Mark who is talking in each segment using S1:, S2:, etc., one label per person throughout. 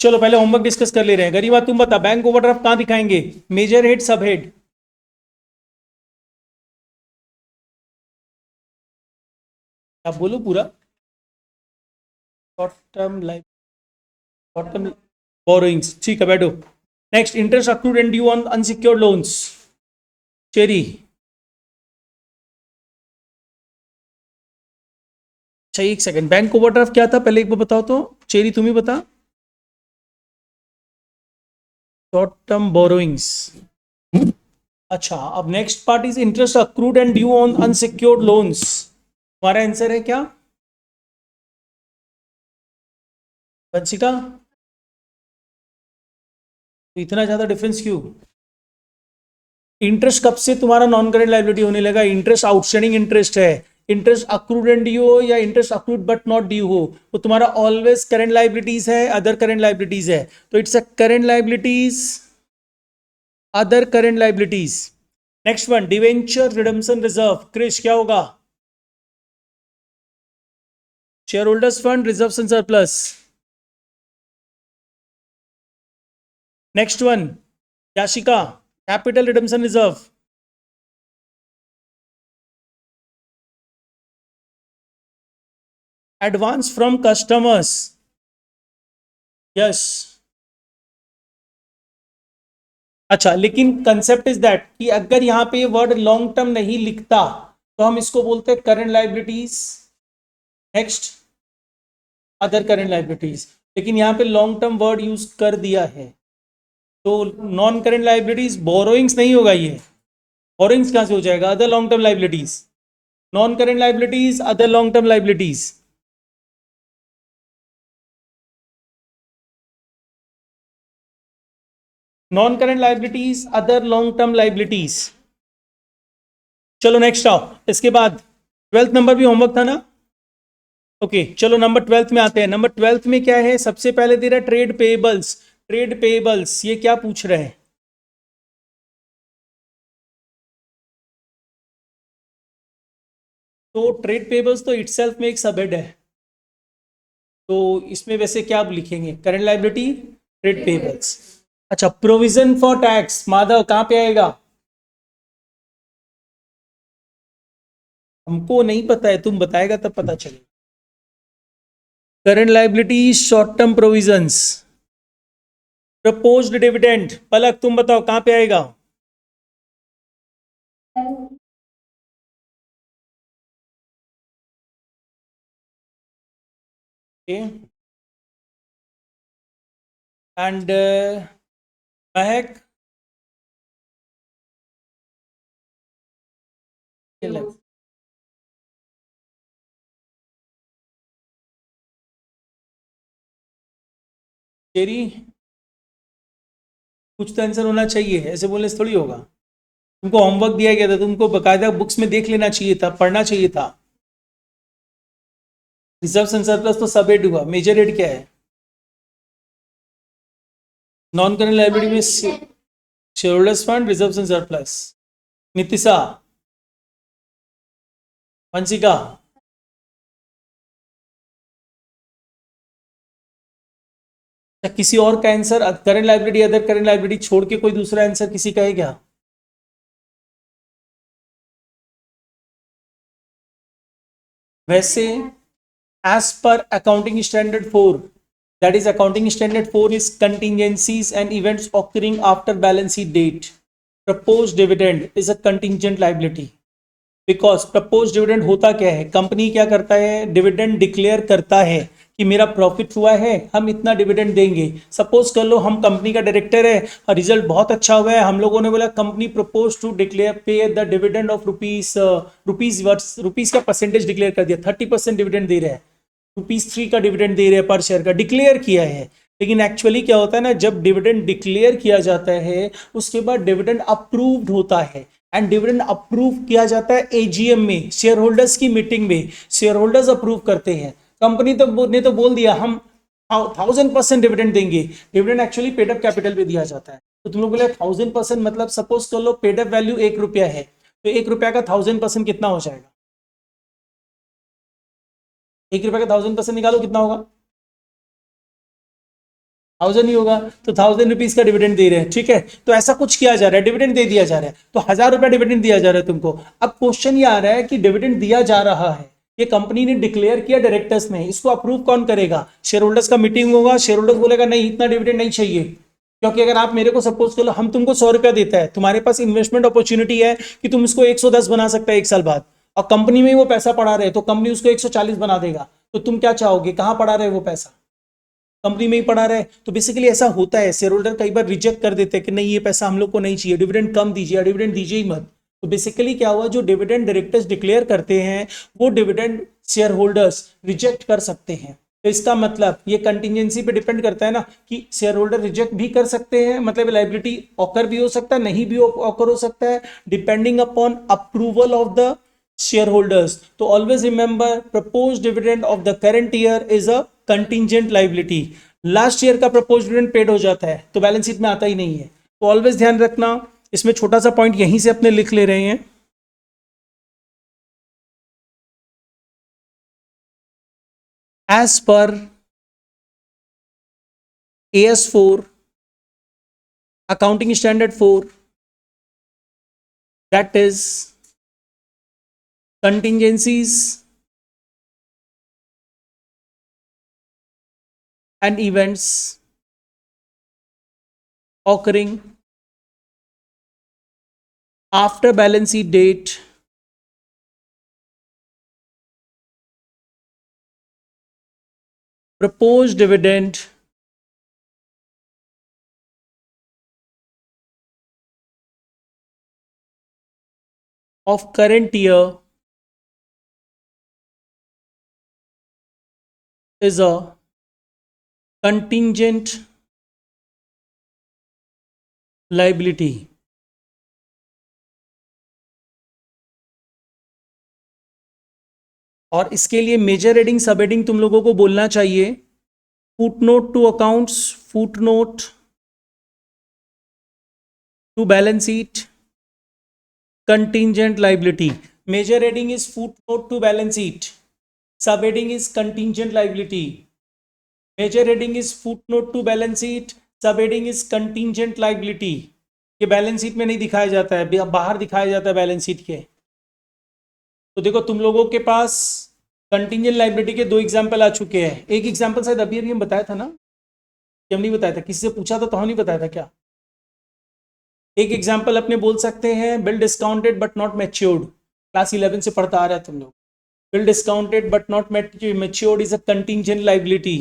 S1: चलो पहले homework discuss कर ले रहे हैं। गरिमा तुम बता, बैंक ओवरड्राफ्ट कहां दिखाएंगे? मेजर हेड, सब हेड? आप बोलो पूरा। Short term life, short term borrowings, ठीक है बैठो। Next, interest accrued and due on unsecured loans. Cherry. अच्छा एक सेकंड, बैंक ओवरड्राफ्ट क्या था पहले एक बार बताओ तो। चेरी तुम ही बता। Short term borrowings. अच्छा, अब next part is interest accrued and due on unsecured loans. हमारा आंसर है क्या वंशिका? तो इतना ज्यादा डिफरेंस क्यों? इंटरेस्ट कब से तुम्हारा नॉन करेंट लाइबिलिटी होने लगा? इंटरेस्ट आउटस्टैंडिंग इंटरेस्ट है। इंटरेस्ट अक्रूड एंड ड्यू हो या interest accrued but not due हो, वो तुम्हारा ऑलवेज करेंट लाइबिलिटीज है, अदर करेंट लाइबिलिटीज है। तो it's a current liabilities, other current liabilities. Next one, debenture redemption reserve. Krish क्या होगा? Shareholders fund, reserve and surplus. Next one, Yashika, capital redemption reserve. Advance from customers. Yes. अच्छा, लेकिन concept is that कि अगर यहां पे वर्ड लॉन्ग टर्म नहीं लिखता तो हम इसको बोलते हैं current liabilities. Next, other current liabilities. लेकिन यहां पे लॉन्ग टर्म वर्ड यूज कर दिया है, तो नॉन करंट लाइबिलिटीज बोरोइंग्स नहीं होगा ये। बोरोइंग्स कहां से हो जाएगा? Other long term liabilities. Non current liabilities, other long term liabilities. Non current liabilities, other long term liabilities. चलो नेक्स्ट आओ। इसके बाद 12th नंबर भी होमवर्क था ना? ओके चलो नंबर 12th में आते हैं। नंबर 12th में क्या है? सबसे पहले दे रहा है ट्रेड पेएबल्स। ट्रेड पेएबल्स ये क्या पूछ रहे हैं? तो ट्रेड पेएबल्स तो इटसेल्फ में एक सबहेड है, तो इसमें वैसे क्या लिखेंगे? Current liability, trade payables. अच्छा, प्रोविजन फॉर टैक्स, माधव कहां पे आएगा? हमको नहीं पता है, तुम बताएगा तब पता चलेगा। Current liability, short term provisions. Proposed dividend, Palak तुम बताओ कहां पे आएगा? एंड महक, तेरी कुछ तो आंसर होना चाहिए, ऐसे बोलने से थोड़ी होगा। तुमको होमवर्क दिया गया था, तुमको बकायदा बुक्स में देख लेना चाहिए था, पढ़ना चाहिए था। रिजर्व एंड सरप्लस तो सब हेड हुआ, मेजर हेड क्या है? नॉन करंट लायबिलिटी में share holders fund, reserve and surplus. Nitisha, Vanshika, किसी और का answer current liability, other current liability छोड़ के कोई दूसरा आंसर किसी का है क्या? वैसे as per accounting standard 4, that is accounting standard 4 is contingencies and events occurring after balance sheet date. Proposed dividend is a contingent liability. Because propose dividend होता क्या है? कंपनी क्या करता है? डिविडेंड डिक्लेयर करता है कि मेरा प्रॉफिट हुआ है, हम इतना डिविडेंड देंगे। सपोज कर लो हम कंपनी का डायरेक्टर है और रिजल्ट बहुत अच्छा हुआ है, हम लोगों ने बोला कंपनी प्रपोज टू डिक्लेयर पे द डिविडेंड ऑफ रुपीज का परसेंटेज डिक्लेयर कर दिया, 30% डिविडेंड दे रहे हैं, ₹3 का डिविडेंड दे रहे हैं पर शेयर का, डिक्लेयर किया है। लेकिन एक्चुअली क्या होता है ना, जब डिविडेंड डिक्लेयर किया जाता है उसके बाद डिविडेंड अप्रूव्ड होता है, एंड डिविडेंड अप्रूव किया जाता है एजीएम में, शेयर होल्डर्स की मीटिंग में। शेयर होल्डर्स अप्रूव करते हैं। कंपनी तो बोल दिया हम 1000% डिविडेंड देंगे। Dividend actually paid up capital पे दिया जाता है। तो तुम लोग बोले 1000% मतलब सपोज कर लो पेड अप वैल्यू ₹1 है, तो ₹1 का 1000% कितना हो जाएगा? ₹1 का 1000% निकालो कितना होगा? 1000 ही होगा, तो 1000 रुपीज का डिविडेंड दे रहे हैं, ठीक है। तो ऐसा कुछ किया जा रहा है, डिविडेंड दे दिया जा रहा है, तो 1000 रुपया डिविडेंड दिया जा रहा है तुमको। अब क्वेश्चन ये आ रहा है कि डिविडेंड दिया जा रहा है, ये कंपनी ने डिक्लेयर किया डायरेक्टर्स में, इसको अप्रूव कौन करेगा? शेयर होल्डर्स का मीटिंग होगा, शेयर होल्डर्स बोलेगा नहीं इतना डिविडेंड नहीं चाहिए, क्योंकि अगर आप मेरे को सपोज करो हम तुमको 100 रुपया देता है, तुम्हारे पास इन्वेस्टमेंट अपॉर्चुनिटी है कि तुम इसको 110 बना सकते हैं 1 साल बाद, और कंपनी में ही वो पैसा पड़ा रहे तो कंपनी उसको 140 बना देगा, तो तुम क्या चाहोगे, कहां पड़ा रहे वो पैसा? कंपनी में ही पड़ा रहे। तो बेसिकली ऐसा होता है, शेयर होल्डर कई बार रिजेक्ट कर देते हैं कि नहीं ये पैसा हम लोग को नहीं चाहिए, डिविडेंड कम दीजिए, डिविडेंड दीजिए ही मत। तो बेसिकली क्या हुआ, जो डिविडेंड डायरेक्टर्स डिक्लेयर करते हैं वो डिविडेंड शेयर होल्डर्स रिजेक्ट कर सकते हैं। तो इसका मतलब ये कंटिजेंसी पे डिपेंड करता है ना, कि शेयर होल्डर रिजेक्ट भी कर सकते हैं, मतलब लाइबिलिटी ऑकर भी हो सकता है, नहीं भी ऑकर हो सकता है, depending upon approval of the shareholders. तो always remember, propose dividend of the current year is a contingent liability. Last year का प्रपोज डिविडेंड पेड हो जाता है तो बैलेंस शीट में आता ही नहीं है, तो ऑलवेज ध्यान रखना। इसमें छोटा सा पॉइंट यहीं से अपने लिख ले रहे हैं, as per AS4 accounting standard 4, that is contingencies and events occurring after balance sheet date proposed dividend of current year is a contingent liability। और इसके लिए मेजर हेडिंग सब हेडिंग तुम लोगों को बोलना चाहिए, footnote to accounts, footnote to balance sheet, contingent liability। Major heading is footnote to balance sheet, subheading is contingent liability। Major heading is footnote to balance sheet, subheading is contingent liability। ये balance sheet में नहीं दिखाया जाता है, बाहर दिखाया जाता है बैलेंस शीट के। तो देखो तुम लोगों के पास कंटिंजेंट लाइबिलिटी के 2 एग्जाम्पल आ चुके हैं। एक एग्जाम्पल शायद अभी अभी हम बताया था ना, कि हम नहीं बताया था, किसी से पूछा था तो हम नहीं बताया था क्या? एक एग्जाम्पल अपने बोल सकते हैं, bill discounted but not matured, class 11 से पढ़ता आ रहा है तुम लोग। Bill discounted but not matured is a contingent liability.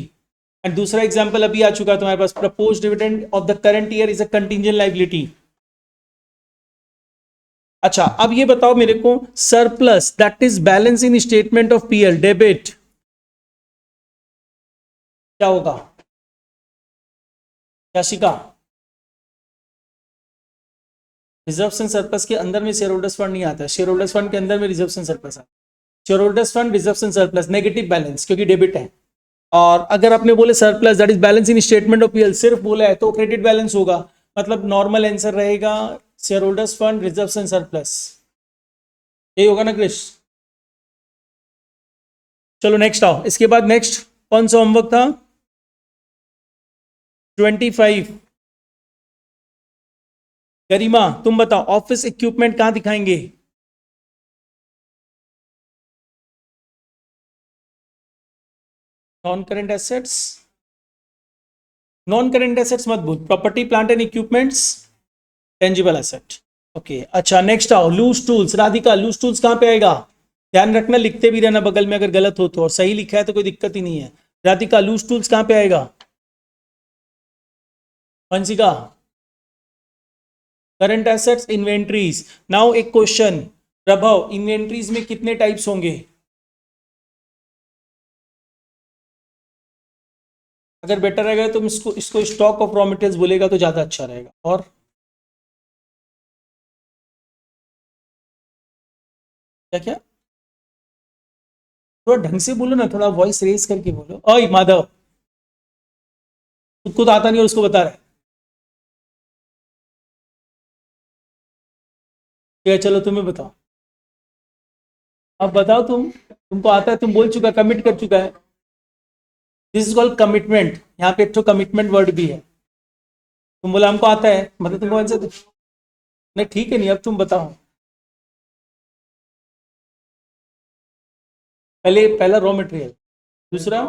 S1: And दूसरा एग्जाम्पल अभी आ चुका है तुम्हारे पास, propose dividend of the current year is a contingent liability. अच्छा अब ये बताओ मेरे को, surplus that is balance in statement of PL debit क्या होगा? क्या शिका? रिजर्व्स एंड सरप्लस के अंदर में शेयर होल्डर्स फंड नहीं आता है, शेयर होल्डर्स फंड के अंदर में रिजर्व्स एंड सरप्लस आता है। Share holders fund, reserves and surplus, negative balance क्योंकि डेबिट है। और अगर आपने बोले surplus that is balance in statement of PL सिर्फ बोला है तो क्रेडिट बैलेंस होगा, मतलब नॉर्मल आंसर रहेगा share holders fund, reserves and surplus, यही होगा ना क्रिश? चलो नेक्स्ट आओ, इसके बाद नेक्स्ट कौन सा होमवर्क था? 25। गरिमा तुम बताओ, ऑफिस इक्विपमेंट कहां दिखाएंगे? Non current assets, non current assets मत भूल, property plant and equipments tangible asset. Okay अच्छा नेक्स्ट आओ, loose tools. Radhika loose tools कहां पे आएगा? ध्यान रखना, लिखते भी रहना बगल में, अगर गलत हो तो, और सही लिखा है तो कोई दिक्कत ही नहीं है। राधिका लूज टूल्स कहां पे आएगा? Vanshika current assets, inventories. Now एक क्वेश्चन, प्रभव इन्वेंट्रीज में कितने टाइप्स होंगे? अगर बेटर रहेगा तो इसको इसको स्टॉक ऑफ रॉ मटेरियल्स बोलेगा तो ज्यादा अच्छा रहेगा। और क्या क्या? थोड़ा ढंग से बोलो ना, थोड़ा वॉइस रेज करके बोलो। ओए माधव, खुद को तो आता नहीं और उसको बता रहा है। ठीक है चलो तुम्हें बताओ, अब बताओ तुम, तुमको आता है, तुम बोल चुका, कमिट कर चुका है। This is called commitment. यहाँ पे एक तो कमिटमेंट वर्ड भी है। तुम बोला हमको आता है, मतलब तुमको आंसर नहीं, ठीक है, नहीं अब तुम बताओ। पहला रॉ मटेरियल, दूसरा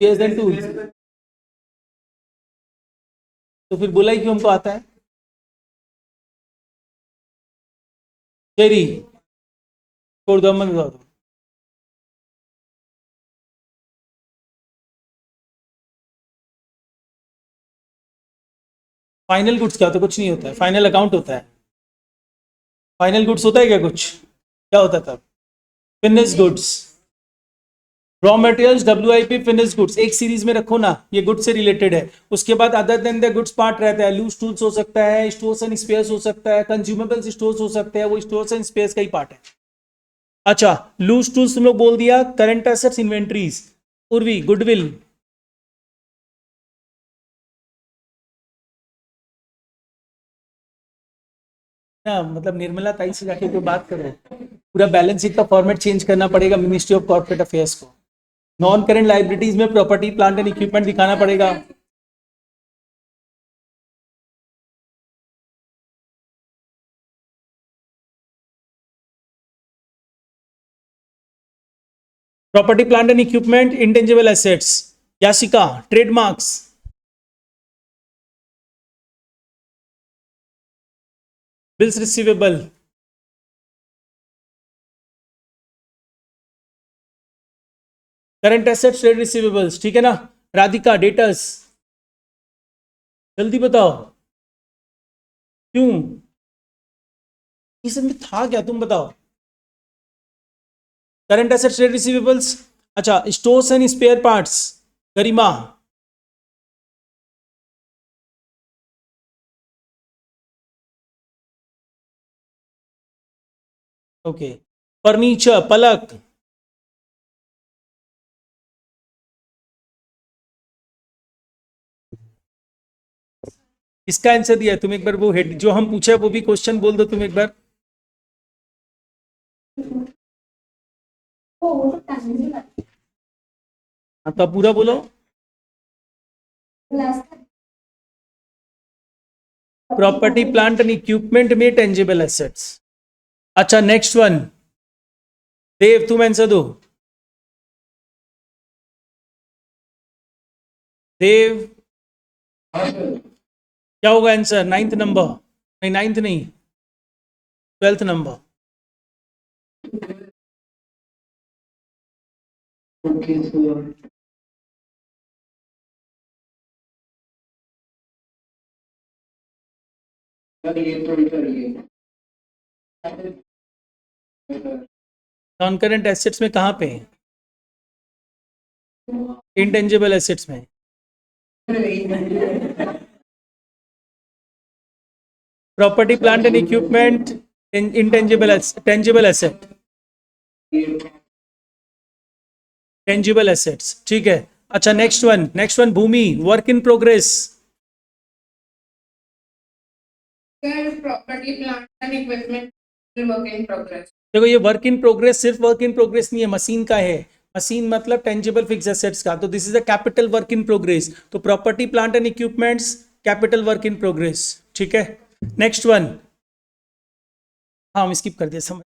S1: स्पेयर्स एंड टूल्स। तो फिर बोला ही क्यों हमको आता है? चेरी, छोड़ दो, मत बताओ। फाइनल गुड्स क्या होता है? कुछ नहीं होता है, फाइनल अकाउंट होता है। फाइनल गुड्स होता है क्या कुछ? क्या होता है तब? Finish goods. Raw materials, WIP, finish goods एक सीरीज में रखो ना, ये गुड्स से रिलेटेड है। उसके बाद other than the goods part रहता है, लूज टूल्स हो सकता है, स्टोर्स एंड स्पेयर्स हो सकता है, कंज्यूमेबल्स स्टोर्स हो सकते हैं, वो स्टोर्स एंड स्पेयर्स का ही पार्ट है। अच्छा, लूज टूल्स तुम लोग बोल दिया, current assets, inventories. Urvi, goodwill. ना मतलब निर्मला ताई से जाके कोई बात करो, पूरा बैलेंस शीट का फॉर्मेट चेंज करना पड़ेगा मिनिस्ट्री ऑफ कॉर्पोरेट अफेयर्स को। नॉन करेंट लाइबिलिटीज में प्रॉपर्टी प्लांट एंड इक्विपमेंट दिखाना पड़ेगा। Property plant and equipment, intangible assets. Yashika, trademarks. Bills receivable. Current assets, trade receivables, ठीक है ना? राधिका, डेटर्स। जल्दी बताओ, क्यों? इसमें था क्या, तुम बताओ। Current assets, trade receivables. अच्छा, stores and spare parts, Garima. Okay, furniture, Palak. इसका आंसर दिया है, तुम एक बार वो हेड जो हम पूछे वो भी क्वेश्चन बोल दो तुम एक बार। हाँ, तो पूरा बोलो। प्रॉपर्टी प्लांट एंड इक्विपमेंट में टेंजिबल एसेट्स। अच्छा, नेक्स्ट वन, देव तुम आंसर दो। देव, क्या होगा आंसर? नाइन्थ नंबर, नहीं नाइन्थ नहीं, 12th number. Non current assets में कहाँ पे है? इंटेंजिबल एसेट्स में। Property plant and equipment, intangible, tangible asset, tangible assets, ठीक है। अच्छा, next one, Bhumi, work in progress.
S2: Property plant and equipment work in progress.
S1: देखो, ये वर्क इन प्रोग्रेस सिर्फ वर्क इन प्रोग्रेस नहीं है, मशीन का है। मशीन मतलब टेंजिबल फिक्स एसेट्स का, तो this is a capital work in progress. तो property plant and equipments, capital work in progress, ठीक है। नेक्स्ट वन, हाँ हम स्किप कर दिया, समझ।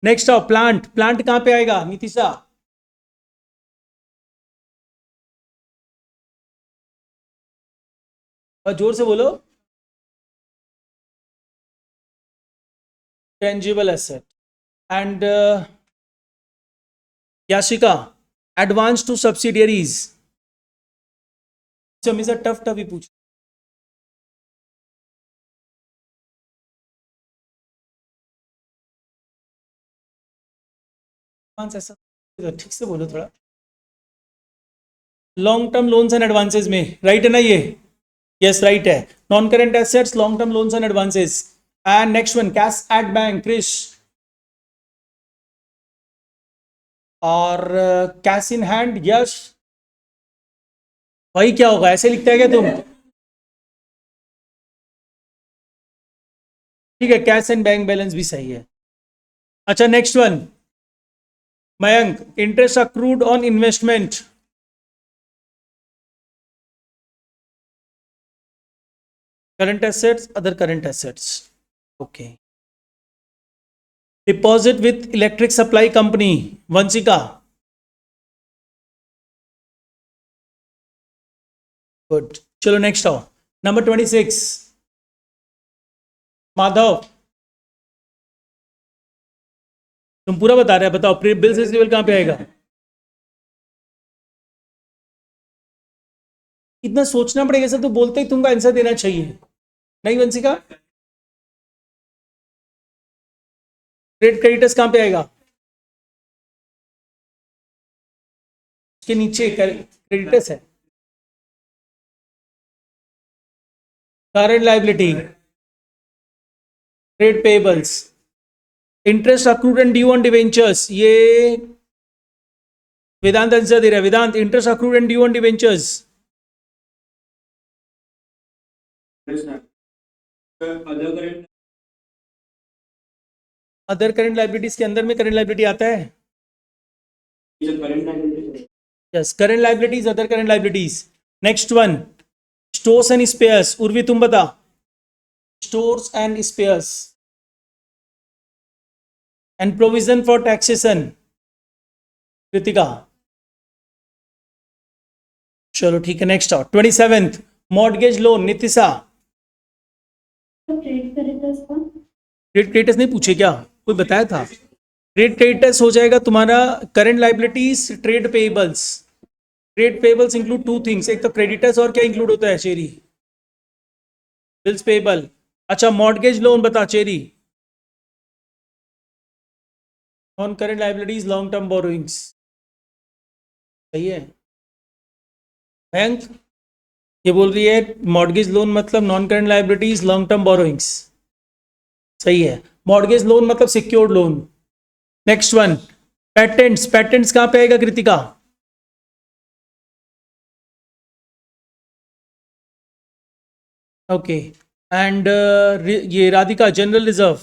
S1: नेक्स्ट आओ, प्लांट। प्लांट कहाँ पे आएगा नीतिशा? और जोर से बोलो। Tangible asset. And Yashika, advance to subsidiaries. हमेशा टफ टफ ही पूछ। ऐसा ठीक से बोलो थोड़ा। Long term loans and advances में, राइट है ना ये? यस, राइट है। Non current assets, long term loans and advances. And next one, cash at bank, Krish. और कैश इन हैंड, यश। वही क्या होगा, ऐसे लिखता है क्या तुम? ठीक है, कैश एंड बैंक बैलेंस भी सही है। अच्छा, next one, Mayank, interest accrued on investment. Current assets, other current assets. Okay. Deposit with electric supply company. Vansika. Good. चलो next आओ. Number 26. माधव. तुम पूरा बता रहे हो, बताओ बिल्स रिसीवेबल कहां पे आएगा? इतना सोचना पड़ेगा सर, तो बोलते ही तुमको आंसर देना चाहिए, नहीं वंशिका? ट्रेड क्रेडिटर्स कहां पे आएगा? उसके नीचे क्रेडिटर्स है. Current liability, trade payables, interest accrued and due on debentures. ये वेदांत आंसर दे रहा है. Vedant, interest accrued and due on debentures. Other current liabilities के अंदर में करंट लायबिलिटी आता है. Yes, current liabilities, other current liabilities. Next one, stores and spares. Urvi तुम बता. Stores and spares and provision for taxation. Kritika. चलो ठीक है, नेक्स्ट आओ. 27th, mortgage loan. Nitisha. Trade creditors नहीं पूछे क्या? कोई बताया था? ट्रेड क्रेडिटर्स हो जाएगा तुम्हारा current liabilities, trade payables. Trade payables include two things. एक तो क्रेडिटर्स, और क्या इंक्लूड होता है चेरी? Bills payable. अच्छा, मॉर्गेज लोन बता cherry. Non current liabilities, long term borrowings. सही है. बैंक ये बोल रही है मॉर्गेज लोन मतलब non current liabilities, long term borrowings. सही है. मॉर्गेज लोन मतलब secured loan. Next one, patents. Patents कहां पे आएगा कृतिका? ओके. एंड ये राधिका, जनरल रिजर्व.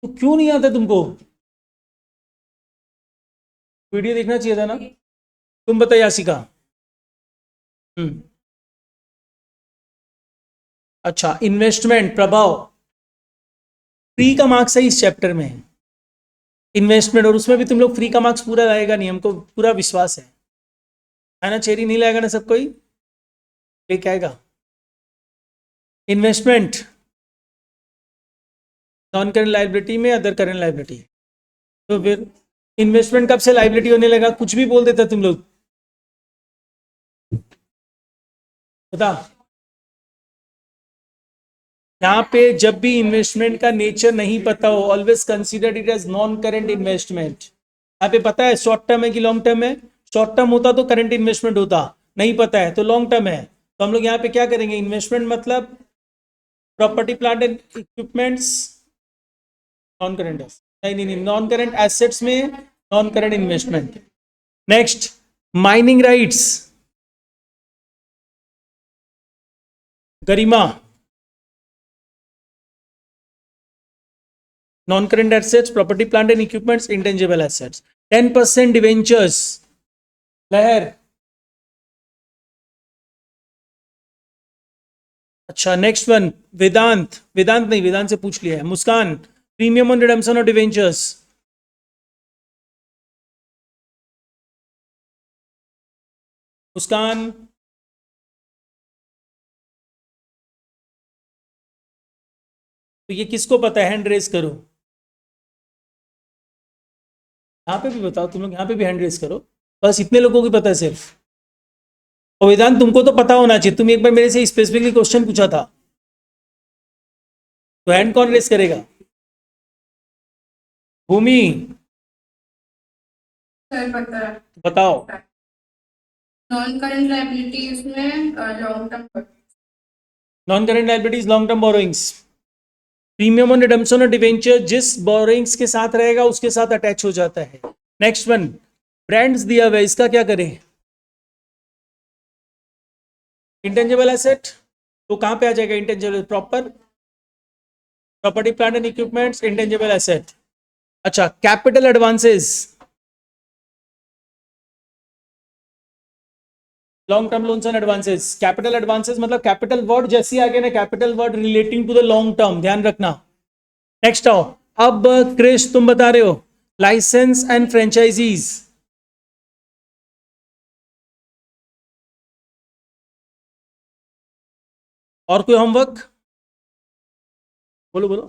S1: तो क्यों नहीं आता तुमको? वीडियो देखना चाहिए था ना. तुम बताइए यासिका. अच्छा, इन्वेस्टमेंट. प्रभाव. फ्री का मार्क्स है इस चैप्टर में, इन्वेस्टमेंट, और उसमें भी तुम लोग फ्री का मार्क्स पूरा लाएगा नहीं, हमको पूरा विश्वास है ना? चेरी नहीं लाएगा ना सब कोई? लेके आएगा. इन्वेस्टमेंट नॉन करंट लायबिलिटी में, अदर करंट लायबिलिटी. तो फिर इन्वेस्टमेंट कब से लायबिलिटी होने लगा? कुछ भी बोल देता तुम लोग. बता. यहाँ पे जब भी इन्वेस्टमेंट का नेचर नहीं पता हो, always consider it as non current investment. यहाँ पे पता है शॉर्ट टर्म है कि लॉन्ग टर्म है? शॉर्ट टर्म होता तो करंट इन्वेस्टमेंट होता, नहीं पता है तो लॉन्ग टर्म है. तो हम लोग यहाँ पे क्या करेंगे? इन्वेस्टमेंट मतलब property, plant and equipments. Non current, नहीं, नॉन करंट एसेट्स में non current investment. Next, mining rights. Garima. non-current assets, property, plant and equipments, intangible assets. 10% debentures. लहर. अच्छा, नेक्स्ट वन, वेदांत. वेदांत नहीं, वेदांत से पूछ लिया है. Muskan, premium on redemption of debentures. Muskan. तो ये किसको पता है? हैंड रेज करो. यहाँ पे भी बताओ तुम लोग, यहाँ पे भी हैंड रेज करो. बस इतने लोगों को पता है सिर्फ. और वेदांत तुमको तो पता होना चाहिए, तुम एक बार मेरे से स्पेसिफिकली क्वेश्चन पूछा था. तो हैंड कौन रेज करेगा? भूमि.
S2: सर पता है.
S1: बताओ.
S2: नॉन करंट लायबिलिटीज में long term.
S1: Non current liabilities, long term borrowings. Premium on redemption और डिवेंचर जिस बोरोइंग्स के साथ रहेगा उसके साथ अटैच हो जाता है. नेक्स्ट वन, ब्रांड्स दिया हुआ है, इसका क्या करें? Intangible asset. तो कहां पे आ जाएगा intangible? Property, plant and equipments, intangible asset. अच्छा, capital advances, long term loans and advances. Capital advances मतलब कैपिटल वर्ड जैसे आ गया ना, capital word relating to the long term, ध्यान रखना। नेक्स्ट आओ, अब क्रिश तुम बता रहे हो लाइसेंस एंड फ्रेंचाइजीज। और कोई होमवर्क? बोलो बोलो।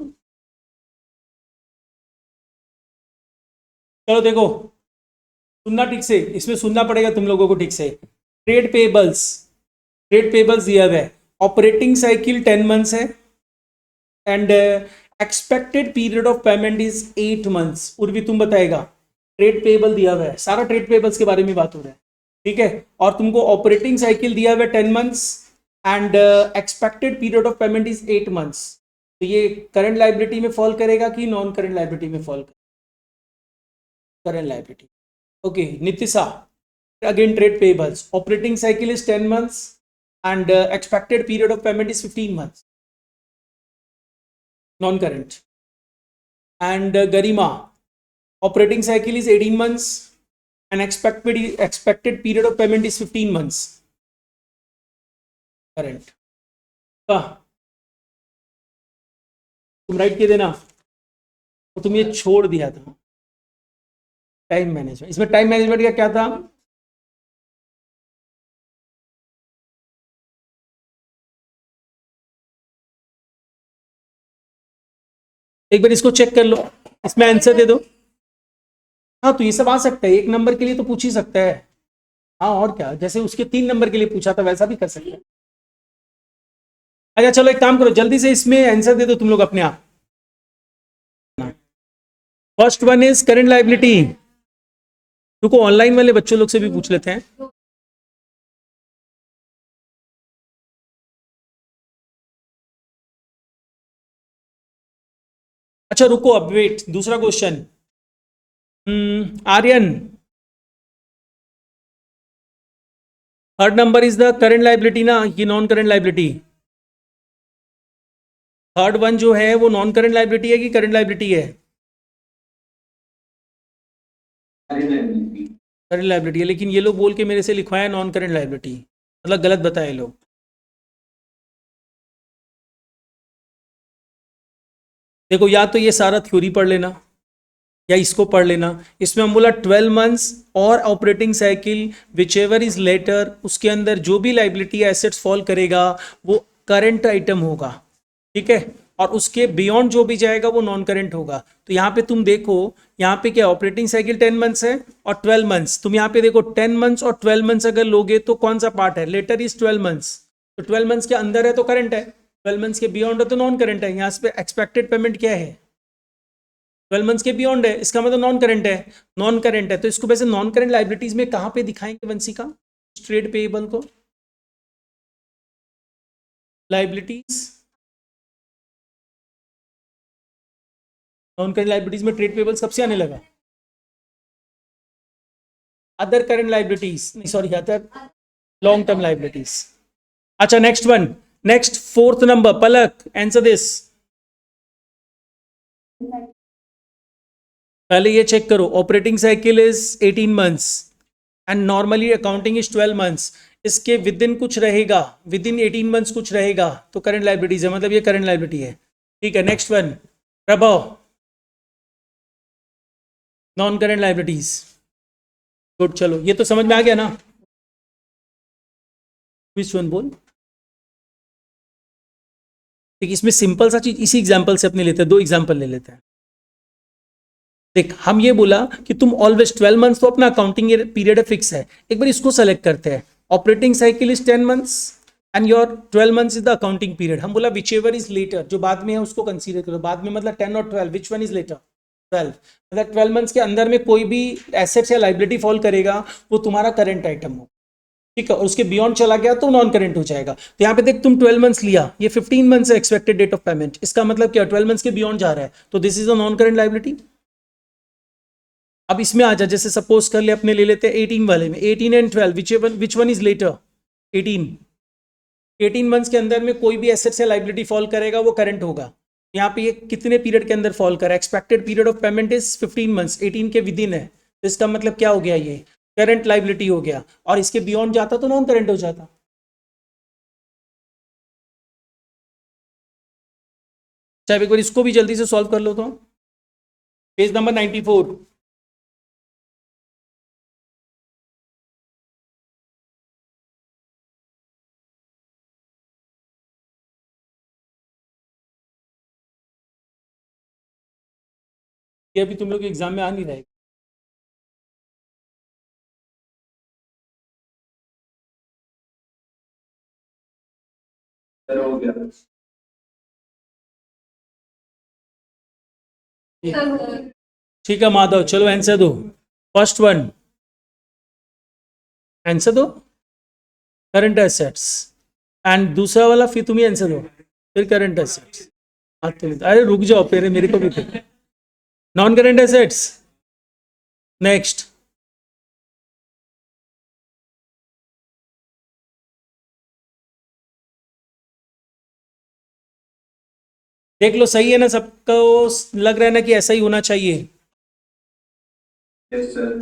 S1: चलो देखो, सुनना ठीक से, इसमें सुनना पड़ेगा तुम लोगों को ठीक से। ट्रेड पेबल्स, ट्रेड पेबल्स दिया हुआ है, ऑपरेटिंग साइकिल 10 मंथ्स है and expected period of payment is 8 months. Urvi तुम बताएगा, ट्रेड पेबल दिया हुआ है, सारा ट्रेड पेबल्स के बारे में बात हो रहा है, ठीक है। और तुमको ऑपरेटिंग साइकिल दिया हुआ है 10 months and expected period of payment is 8 months. तो ये करंट लाइबिलिटी में फॉल करेगा कि नॉन करंट लाइबिलिटी में फॉल करेगा? Current liability. Okay Nitisha, again trade payables, operating cycle is 10 months and expected period of payment is 15 months, non current. And Garima, operating cycle is 18 months and expected period of payment is 15 months, current. तुम right किए देना, तो तुम ये छोड़ दिया था time management. इसमें टाइम मैनेजमेंट का क्या था? एक बार इसको चेक कर लो, इसमें आंसर दे दो। हाँ तो ये सब आ सकता है, 1 नंबर के लिए तो पूछ ही सकता है। हाँ और क्या, जैसे उसके 3 नंबर के लिए पूछा था वैसा भी कर सकते हैं। अच्छा चलो एक काम करो, जल्दी से इसमें आंसर दे दो तुम लोग अपने आप। First one is current liability. रुको ऑनलाइन वाले बच्चों लोग से भी पूछ लेते हैं। अच्छा रुको, अब वेट, दूसरा question. Aryan, third number is the current liability ना, ये non current liability? Third one जो है वो नॉन करंट लायबिलिटी है कि करंट लायबिलिटी है? करंट लायबिलिटी है, लेकिन ये लोग बोल के मेरे से लिखवाया नॉन करंट लायबिलिटी, मतलब गलत बताए लोग। देखो या तो ये सारा थ्योरी पढ़ लेना या इसको पढ़ लेना। इसमें हम बोला 12 मंथ्स और operating cycle whichever is later, उसके अंदर जो भी लाइबिलिटी एसेट्स फॉल करेगा वो करंट आइटम होगा, ठीक है। और उसके बियॉन्ड जो भी जाएगा वो नॉन करंट होगा। तो यहाँ पे तुम देखो, यहाँ पे क्या ऑपरेटिंग साइकिल 10 मंथ्स है और 12 मंथ्स। तुम यहाँ पे देखो 10 मंथ्स और 12 मंथ्स अगर लोगे तो कौन सा पार्ट है? लेटर इज 12 मंथ्स, तो 12 मंथ्स के अंदर है तो करंट है, 12 मंथ्स के बियॉन्ड है तो नॉन करंट है। यहाँ पे एक्सपेक्टेड पेमेंट क्या है? 12 मंथ्स के बियॉन्ड है, इसका मतलब नॉन करंट है, नॉन करंट है। तो इसको वैसे नॉन करंट लाइबिलिटीज में कहाँ पे दिखाएंगे वंशिका, ट्रेड पेएबल को? लाइबिलिटीज, नॉन करंट लाइबिलिटीज में ट्रेड पेएबल्स कब से आने लगा? अदर करंट लाइबिलिटीज, नहीं sorry, other long term liabilities. अच्छा next one, next fourth number, Palak answer this. पहले ये चेक करो, operating cycle is 18 months and normally accounting is 12 months. इसके विद इन कुछ रहेगा, विद इन 18 मंथ्स कुछ रहेगा तो करंट लाइबिलिटीज है, मतलब ये करंट लाइबिलिटी है, ठीक है। नेक्स्ट वन प्रभाव, नॉन करंट लाइबिलिटीज। गुड, चलो ये तो समझ में आ गया ना। विच वन बोल, ठीक, इसमें सिंपल सा चीज इसी एग्जांपल से अपने लेते हैं, 2 एग्जांपल ले लेते हैं। देख हम ये बोला कि तुम ऑलवेज 12 मंथ्स तो अपना अकाउंटिंग पीरियड फिक्स है। एक बार इसको सेलेक्ट करते हैं, operating cycle is 10 months and your 12 months is the accounting period. हम बोला विच एवर इज लेटर, जो बाद में है उसको कंसीडर करो। बाद में मतलब 10 और 12, विच वन इज लेटर? 12। मतलब 12 मंथ्स के अंदर में कोई भी एसेट्स या लाइबिलिटी फॉल करेगा वो तुम्हारा करंट आइटम हो, ठीक है। और उसके बियॉन्ड चला गया तो नॉन करंट हो जाएगा। तो यहाँ पे देख तुम 12 मंथ्स लिया, ये 15 मंथ्स है एक्सपेक्टेड डेट ऑफ पेमेंट, इसका मतलब क्या 12 मंथ्स के बियॉन्ड जा रहा है, तो this is a non current liability. अब इसमें आ जा, जैसे सपोज कर ले अपने ले लेते हैं 18 वाले में, 18 and 12 which one is later? 18 months के अंदर में कोई भी एसेट्स या लाइबिलिटी फॉल करेगा वो करंट होगा। यहाँ पे ये कितने पीरियड के अंदर फॉल कर रहा है, expected period of payment is 15 months, 18 के विद इन है, तो इसका मतलब क्या हो गया, ये करंट लाइबिलिटी हो गया, और इसके बियॉन्ड जाता तो नॉन करंट हो जाता। चाहे एक बार इसको भी जल्दी से सॉल्व कर लो तो, पेज नंबर 94। ये अभी तुम लोग एग्जाम में आ नहीं रहेगा।
S3: हो गया।
S1: ठीक है माधव, चलो आंसर दो, फर्स्ट वन आंसर दो, करंट एसेट्स, एंड दूसरा वाला फिर तुम ही आंसर दो, फिर करंट एसेट्स। अरे रुक जाओ, फिर मेरे को भी फिर नॉन करंट एसेट्स नेक्स्ट। देख लो सही है ना सबको, लग रहा है ना कि ऐसा ही होना चाहिए।
S3: Yes sir.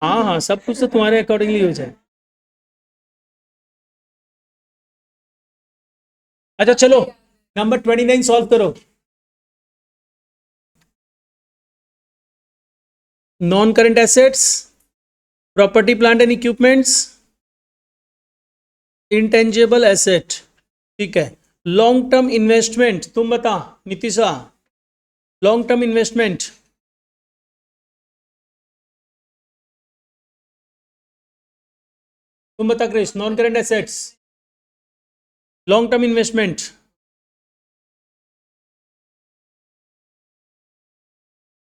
S1: हाँ हाँ, सब कुछ तो तुम्हारे अकॉर्डिंगली हो जाए। अच्छा चलो, नंबर 29 सॉल्व करो। Non current assets, property plant and equipments, intangible asset, ठीक है। लॉन्ग टर्म इन्वेस्टमेंट, तुम बता नितिशा, लॉन्ग टर्म इन्वेस्टमेंट, तुम बता Krish, non current assets, long term investment,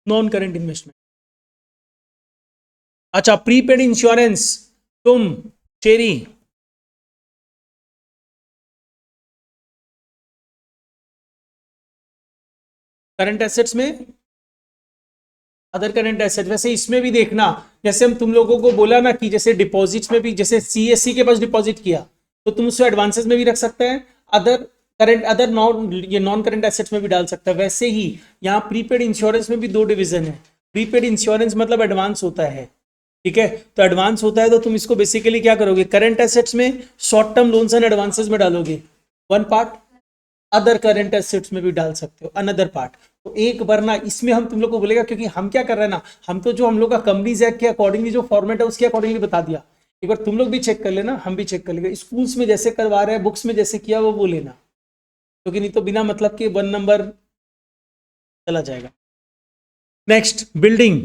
S1: non current investment. अच्छा, प्रीपेड इंश्योरेंस, तुम चेरी, करंट एसेट्स में, अदर करंट एसेट। वैसे इसमें भी देखना, जैसे हम तुम लोगों को बोला ना कि जैसे डिपॉजिट्स में भी, जैसे सीएससी के पास डिपॉजिट किया तो तुम उसको एडवांसेस में भी रख सकते हैं, अदर करंट, अदर नॉन, ये नॉन करंट एसेट्स में भी डाल सकता है। वैसे ही यहाँ प्रीपेड इंश्योरेंस में भी दो डिवीजन है। प्रीपेड इंश्योरेंस मतलब एडवांस होता है, ठीक है, तो एडवांस होता है तो तुम इसको बेसिकली क्या करोगे, करंट एसेट्स में short term loans and advances में डालोगे one part, other current assets में भी डाल सकते हो अनदर पार्ट। तो एक बार ना इसमें हम तुम लोग को बोलेगा, क्योंकि हम क्या कर रहे हैं ना, हम तो जो हम लोग का कंपनीज एक्ट के अकॉर्डिंगली जो फॉर्मेट है उसके अकॉर्डिंगली बता दिया। एक बार तुम लोग भी चेक कर लेना, हम भी चेक कर लेंगे, स्कूल्स में जैसे करवा रहे हैं, बुक्स में जैसे किया वो लेना, क्योंकि नहीं तो बिना मतलब के 1 नंबर चला जाएगा। नेक्स्ट, बिल्डिंग,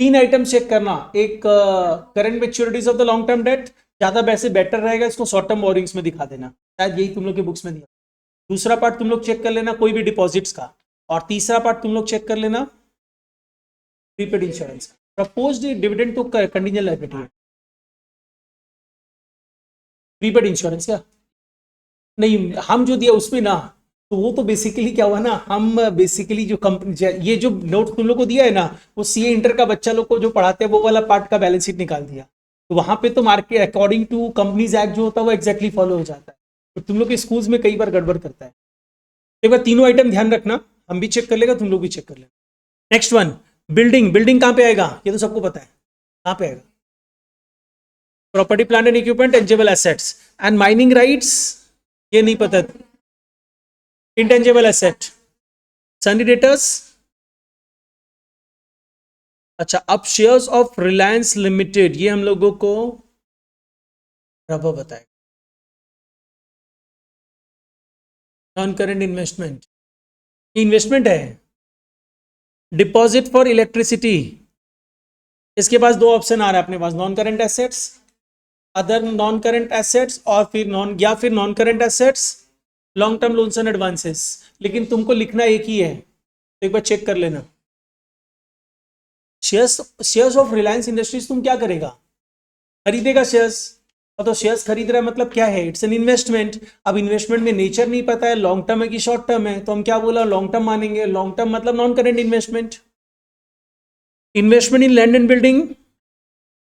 S1: 3 आइटम चेक करना, एक current मैच्योरिटीज of the long term debt, ज्यादा वैसे बेटर रहेगा इसको शॉर्ट टर्म बोरिंग्स में दिखा देना, शायद यही तुम लोग के बुक्स में दिया। दूसरा पार्ट तुम लोग चेक कर लेना कोई भी डिपॉजिट्स का, और तीसरा पार्ट तुम लोग चेक कर लेना प्रीपेड इंश्योरेंस का। प्रपोज्ड डिविडेंड तो कंटीजेंट लायबिलिटी है, प्रीपेड इंश्योरेंस क्या नहीं, हम जो दिया उसमें ना, तो वो तो बेसिकली क्या हुआ ना, हम बेसिकली जो कंपनी, ये जो नोट तुम लोग को दिया है ना, वो सीए इंटर का बच्चा लोग को जो पढ़ाते हैं वो वाला पार्ट का बैलेंस शीट निकाल दिया, तो वहां पे तो market according to companies act जो होता है वो एक्जैक्टली फॉलो हो जाता है, तो तुम लोग के स्कूल्स में कई बार गड़बड़ करता है। एक बार तीनों आइटम ध्यान रखना, हम भी चेक कर लेगा, तुम लोग भी चेक कर लेना। नेक्स्ट वन, बिल्डिंग, बिल्डिंग कहां पे आएगा, ये तो सबको पता है कहां पे आएगा, property plant and equipment, tangible assets, and mining rights, ये नहीं पता, इंटेंजिबल एसेट, सनी डेटर्स। अच्छा, अब शेयर्स ऑफ रिलायंस लिमिटेड, ये हम लोगों को रबा बताएगा, नॉन करेंट इन्वेस्टमेंट, इन्वेस्टमेंट है, डिपॉजिट फॉर इलेक्ट्रिसिटी, इसके पास दो ऑप्शन आ रहा है अपने पास, non current assets, other non current assets, और फिर non current assets, long term loans and advances, लेकिन तुमको लिखना एक ही है, तो एक बार चेक कर लेना। शेयर्स ऑफ रिलायंस इंडस्ट्रीज तुम क्या करेगा, खरीदेगा शेयर्स, तो शेयर्स खरीद रहा है मतलब क्या है, इट्स एन इन्वेस्टमेंट। अब इन्वेस्टमेंट में नेचर नहीं पता है, लॉन्ग टर्म है कि शॉर्ट टर्म है, तो हम क्या बोला, लॉन्ग टर्म मानेंगे, लॉन्ग टर्म मतलब non current investment. Investment in land and building,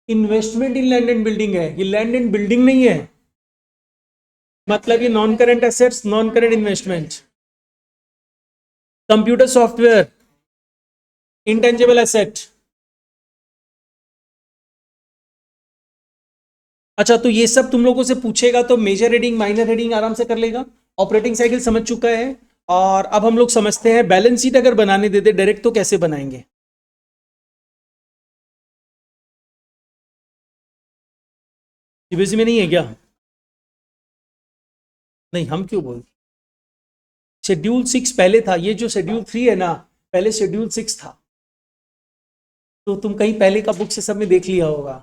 S1: investment in land and building है, ये लैंड एंड बिल्डिंग नहीं है, मतलब ये non current assets, non current investment. Computer software, intangible asset. अच्छा, तो ये सब तुम लोगों से पूछेगा तो मेजर हेडिंग माइनर हेडिंग आराम से कर लेगा। ऑपरेटिंग साइकिल समझ चुका है। और अब हम लोग समझते हैं बैलेंस शीट अगर बनाने देते डायरेक्ट तो कैसे बनाएंगे। सीबीएसई में नहीं है क्या? नहीं, हम क्यों बोल, शेड्यूल 6 पहले था, ये जो शेड्यूल 3 है ना, पहले शेड्यूल 6 था। तो तुम कहीं पहले का बुक से सब में देख लिया होगा,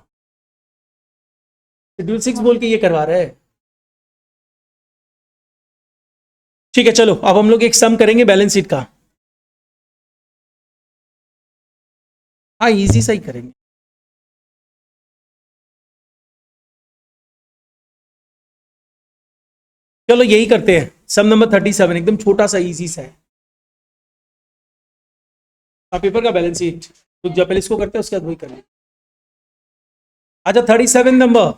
S1: शेड्यूल 6 बोल के ये करवा रहे हैं। ठीक है, चलो अब हम लोग एक सम करेंगे बैलेंस शीट का। हाँ, इजी सा ही करेंगे। चलो यही करते हैं, सम नंबर 37, एकदम छोटा सा इजी सा है। पेपर का बैलेंस शीट तो जब पहले इसको करते हैं उसके बाद वही करेंगे। अच्छा, 37 नंबर।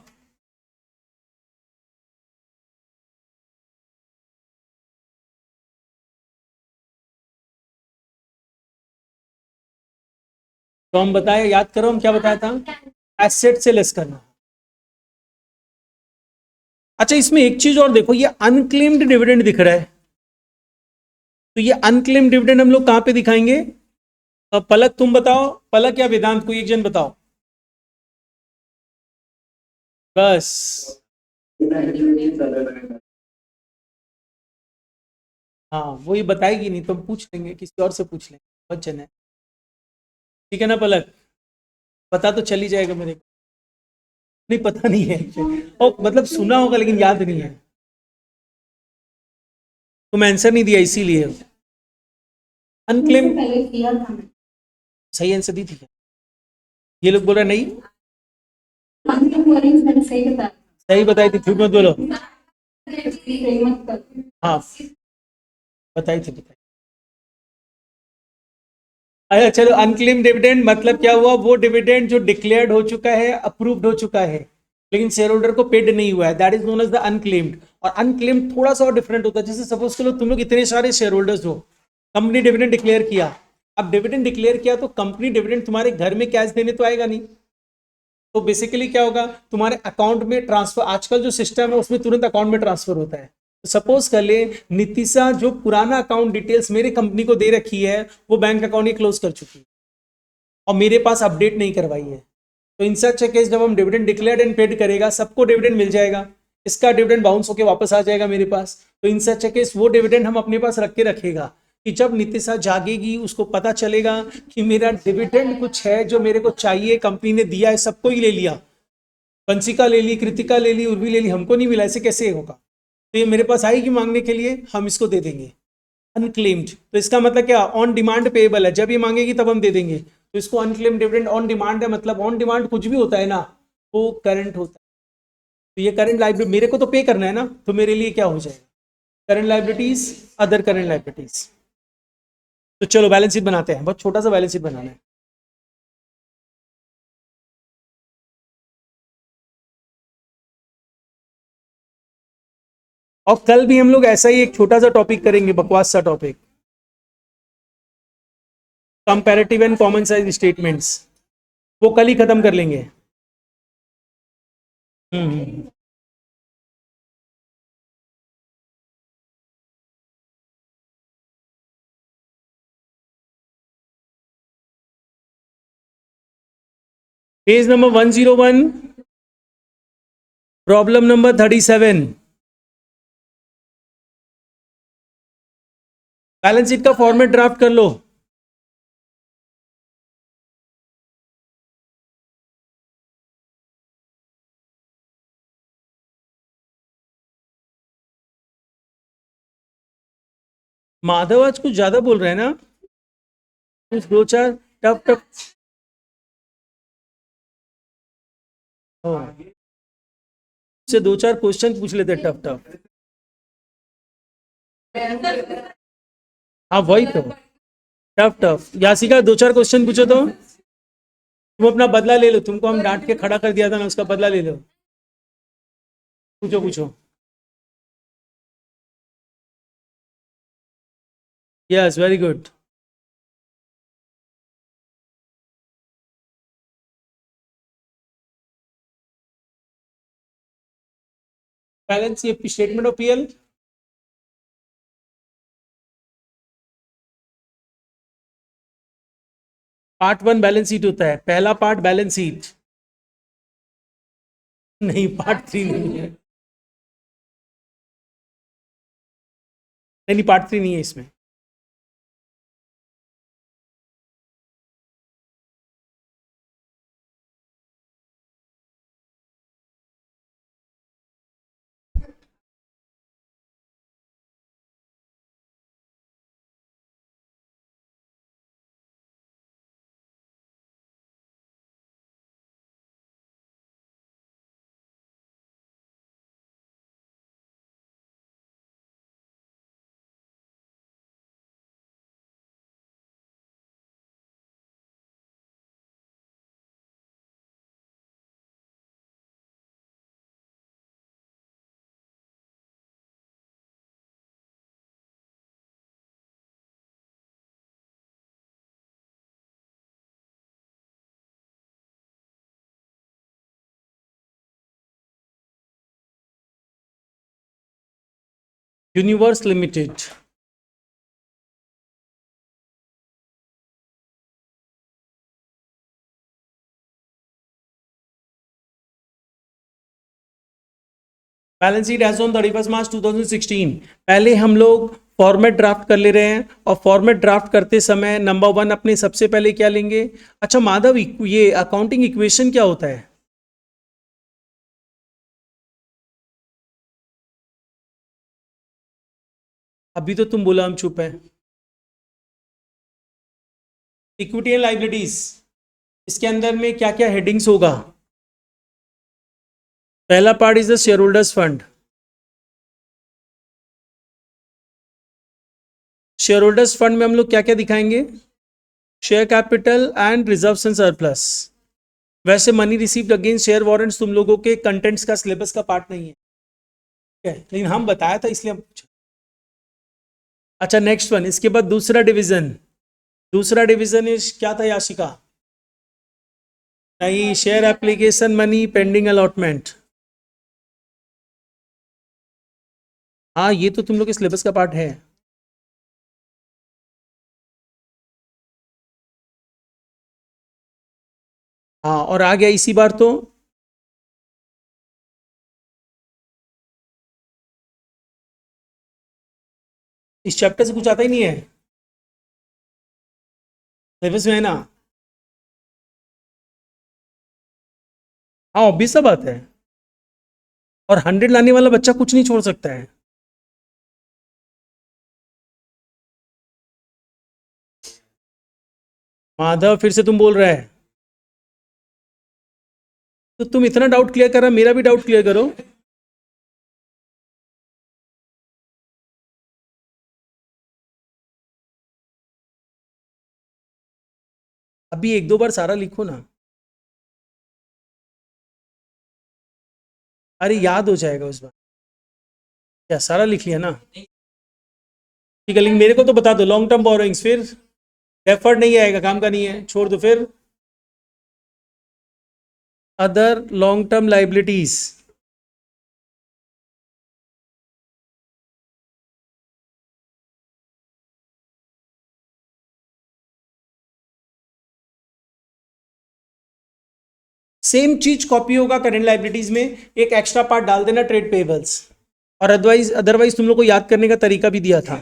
S1: तो हम बताए, याद करो हम क्या बताया था, एसेट से लेस करना। अच्छा, इसमें एक चीज और देखो, ये अनक्लेम्ड डिविडेंड दिख रहा है, तो ये अनक्लेम्ड डिविडेंड हम लोग कहां पे दिखाएंगे? पलक तुम बताओ, पलक या वेदांत, कोई एक जन बताओ बस। हाँ, वो ये बताएगी नहीं तो हम पूछ लेंगे, किसी और से पूछ लेंगे, बहुत जन है। ठीक है ना पलक? पता तो चल ही जाएगा मेरे को। नहीं, पता नहीं है, और मतलब सुना होगा लेकिन याद नहीं है। तुम आंसर नहीं दिया इसीलिए। अनक्लेम
S2: पहले किया था मैंने।
S1: सही आंसर दी थी क्या? ये लोग बोल रहे नहीं।
S2: मैंने सही बताया।
S1: सही बताई थी, झूठ मत बोलो।
S2: सही मत कर।
S1: हाँ, बताई थी, बताई। अच्छा चलो, अनक्लेम डिविडेंड मतलब क्या हुआ, वो डिविडेंड जो डिक्लेयर्ड हो चुका है, अप्रूव्ड हो चुका है, लेकिन शेयर होल्डर को पेड नहीं हुआ है, that is known as the unclaimed. और अनक्लेम्ड थोड़ा सा और डिफरेंट होता है, जैसे सपोज करो तुम लोग इतने सारे शेयर होल्डर्स हो, कंपनी डिविडेंड डिक्लेयर किया। अब डिविडेंड डिक्लेयर किया तो कंपनी डिविडेंड तुम्हारे घर में कैश देने तो आएगा नहीं, तो बेसिकली क्या होगा, तुम्हारे अकाउंट में ट्रांसफर, आजकल जो सिस्टम है उसमें तुरंत अकाउंट में ट्रांसफर होता है। तो सपोज कर ले, नीतिशा जो पुराना अकाउंट डिटेल्स मेरे कंपनी को दे रखी है, वो बैंक अकाउंट ही क्लोज कर चुकी है और मेरे पास अपडेट नहीं करवाई है। तो इन सच केस जब हम डिविडेंड डिक्लेयर्ड एंड पेड करेगा, सबको डिविडेंड मिल जाएगा, इसका डिविडेंड बाउंस होकर वापस आ जाएगा मेरे पास। तो इन सच केस वो डिविडेंड हम अपने पास रख के रखेगा कि जब नीतिशा जागेगी उसको पता चलेगा कि मेरा डिविडेंड कुछ है जो मेरे को चाहिए, कंपनी ने दिया है, सबको ही ले लिया, वंशिका ले ली, कृतिका ले ली, उर्वी ले ली, हमको नहीं मिला, ऐसे कैसे होगा? तो ये मेरे पास आएगी मांगने के लिए, हम इसको दे देंगे अनक्लेम्ड। तो इसका मतलब क्या, ऑन डिमांड पेएबल है, जब ये मांगेगी तब हम दे देंगे। तो इसको अनक्लेम्ड डिविडेंड ऑन डिमांड है, मतलब ऑन डिमांड कुछ भी होता है ना, वो करंट होता है। तो ये करंट लाइबिलिटी, मेरे को तो पे करना है ना, तो मेरे लिए क्या हो जाएगा, current liabilities, other current liabilities. तो चलो बैलेंस शीट बनाते हैं, बहुत छोटा सा बैलेंस शीट बनाना है। और कल भी हम लोग ऐसा ही एक छोटा सा टॉपिक करेंगे, बकवास सा topic, comparative and common size statements, वो कल ही खत्म कर लेंगे। Page number 101, problem number 37, balance sheet का फॉर्मेट ड्राफ्ट कर लो। माधव आज कुछ ज्यादा बोल रहे हैं ना, कुछ दो चार टफ टफ। से दो चार क्वेश्चन पूछ लेते टफ टफ। हाँ वही तो, टफ टफ, यासिका दो चार क्वेश्चन पूछो तो। तुम अपना बदला ले लो, तुमको हम डांट के खड़ा कर दिया था ना, उसका बदला ले लो। पूछो पूछो। Yes, very good. बैलेंस ये statement of PL. Part 1 balance sheet होता है, पहला पार्ट बैलेंस शीट। नहीं, पार्ट 3 नहीं है। नहीं, पार्ट 3 नहीं है इसमें। Universe Limited. Balance sheet as on 31 March 2016। पहले हम लोग फॉर्मेट ड्राफ्ट कर ले रहे हैं, और फॉर्मेट ड्राफ्ट करते समय नंबर 1 अपने सबसे पहले क्या लेंगे? अच्छा माधव, ये अकाउंटिंग इक्वेशन क्या होता है? अभी तो तुम बोला हम चुप है। इक्विटी एंड लाइबिलिटीज, इसके अंदर में क्या क्या हेडिंग्स होगा? पहला part is the shareholders fund. Shareholders fund में हम लोग क्या क्या दिखाएंगे? Share capital and reserves and surplus. वैसे money received against share warrants तुम लोगों के कंटेंट्स का सिलेबस का पार्ट नहीं है, ठीक है? लेकिन हम बताया था इसलिए हम पूछा। अच्छा, नेक्स्ट वन, इसके बाद दूसरा डिवीजन। दूसरा डिवीजन इज क्या था याशिका? नहीं, share application money pending allotment. हाँ, ये तो तुम लोग के सिलेबस का पार्ट है। हाँ, और आ गया इसी बार तो इस चैप्टर से कुछ आता ही नहीं है, सिलेबस में है ना। हाँ, ऑब्वियस सा बात है। और 100 लाने वाला बच्चा कुछ नहीं छोड़ सकता है। माधव, फिर से तुम बोल रहे हैं? तो तुम इतना डाउट क्लियर कर रहा, मेरा भी डाउट क्लियर करो। अभी एक दो बार सारा लिखो ना। अरे याद हो जाएगा उस बार। क्या सारा लिख लिया ना? ठीक है, लेकिन मेरे को तो बता दो, लॉन्ग टर्म बोरोइंग्स, फिर डेफर्ड नहीं आएगा, काम का नहीं है, छोड़ दो। फिर other long term liabilities. Same चीज कॉपी होगा करेंट लाइबिलिटीज में, एक एक्स्ट्रा पार्ट डाल देना ट्रेड पेबल्स। और अदरवाइज तुम लोग को याद करने का तरीका भी दिया था।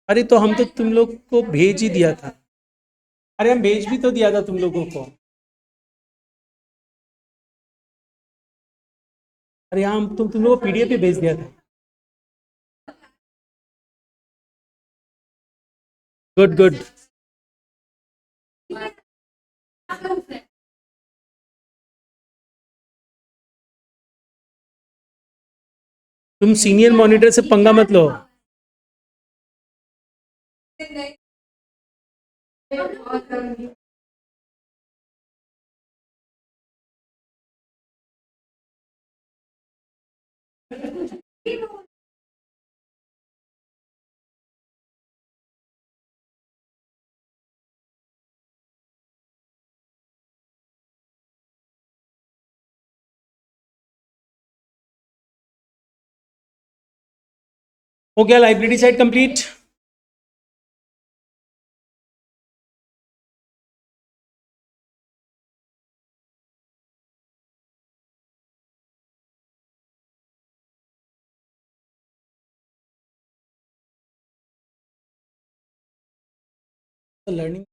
S1: अरे तो हम तो तुम लोग को भेज ही दिया था। अरे हम भेज भी तो दिया था तुम लोगों को। अरे हम तुम लोगों को पीडीएफ भी भेज दिया था। Good good. तुम सीनियर मॉनिटर से पंगा मत लो। हो गया library side complete. Learning